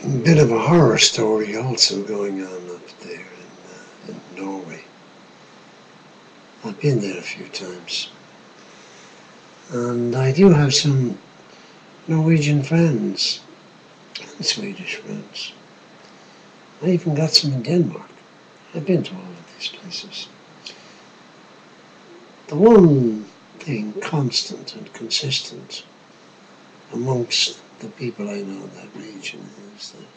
A bit of a horror story also going on up there in Norway. I've been there a few times. And I do have some Norwegian friends and Swedish friends. I even got some in Denmark. I've been to all of these places. The one thing constant and consistent amongst the people I know in that region is that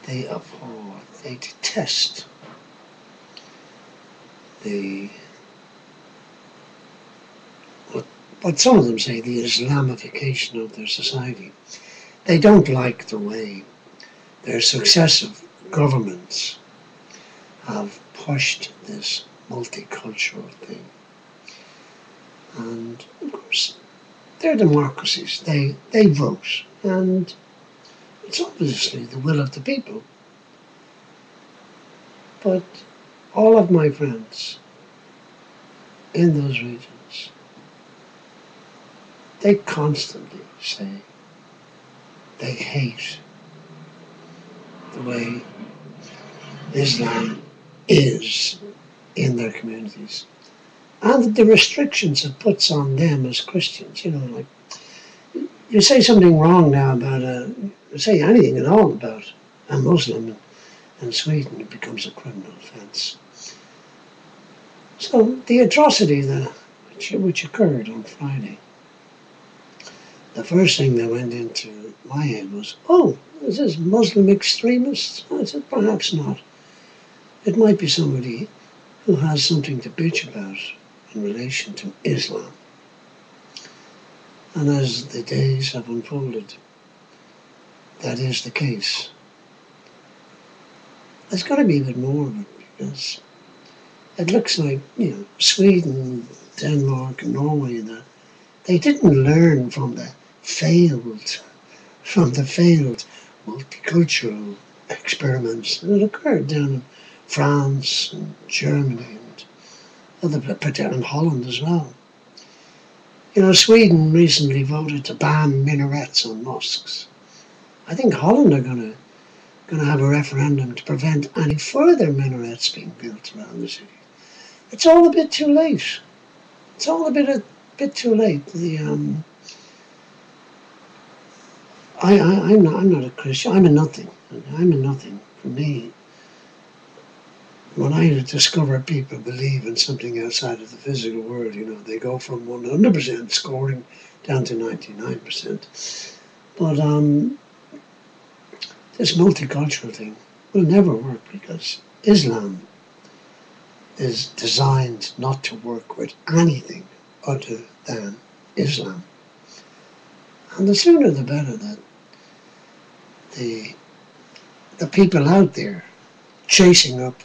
they abhor, they detest the, what some of them say, the Islamification of their society. They don't like the way their successive governments have pushed this multicultural thing. And of course, they're democracies. They vote, and it's obviously the will of the people. But all of my friends in those regions, they constantly say they hate the way Islam is in their communities, and the restrictions it puts on them as Christians. You know, like, you say something wrong now about say anything at all about a Muslim in Sweden, it becomes a criminal offence. So the atrocity which occurred on Friday, the first thing that went into my head was, oh, is this Muslim extremists? I said, perhaps not. It might be somebody who has something to bitch about in relation to Islam. And as the days have unfolded, that is the case. There's got to be a bit more of it, because it looks like, Sweden, Denmark and Norway, that they didn't learn from the failed multicultural experiments that occurred down in France and Germany and and Holland as well. Sweden recently voted to ban minarets on mosques. I think Holland are going to have a referendum to prevent any further minarets being built around the city. It's all a bit too late. It's all a bit too late. I'm not a Christian. I'm a nothing. For me, when I discover people believe in something outside of the physical world, they go from 100% scoring down to 99%. But this multicultural thing will never work, because Islam is designed not to work with anything other than Islam. And the sooner the better that the people out there chasing up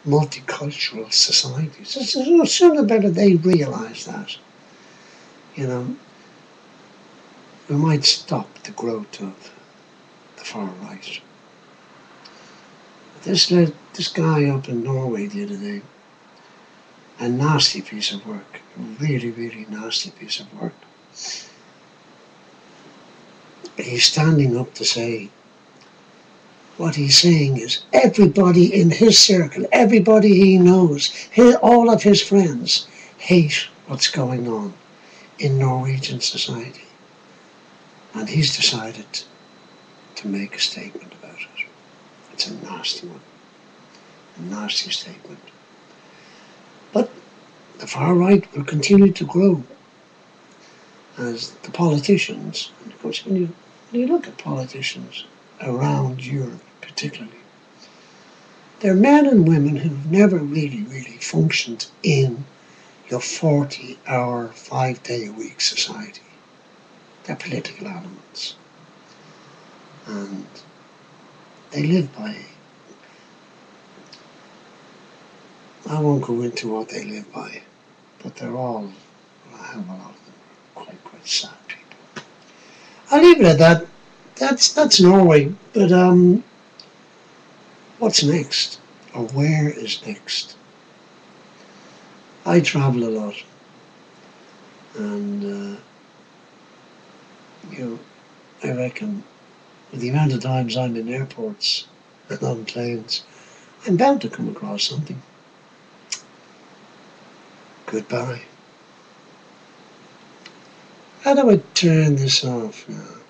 multicultural societies, the sooner the better they realise that, we might stop the growth of the far right. This guy up in Norway the other day, a nasty piece of work, a really, really nasty piece of work. He's standing up to say, what he's saying is, everybody in his circle, everybody he knows, all of his friends hate what's going on in Norwegian society. And he's decided to make a statement about it. It's a nasty one, a nasty statement. But the far right will continue to grow as the politicians, and of course when you look at politicians around Europe particularly, they're men and women who've never really, really functioned in your 40-hour, 5-day-a-week society. They're political animals. And they live by, I won't go into what they live by, but they're all, a hell of a lot of them, quite sad people. I'll leave it at that. That's Norway, but what's next? Or where is next? I travel a lot, and I reckon With the amount of times I'm in airports and on planes, I'm bound to come across something. Goodbye. How do I turn this off now?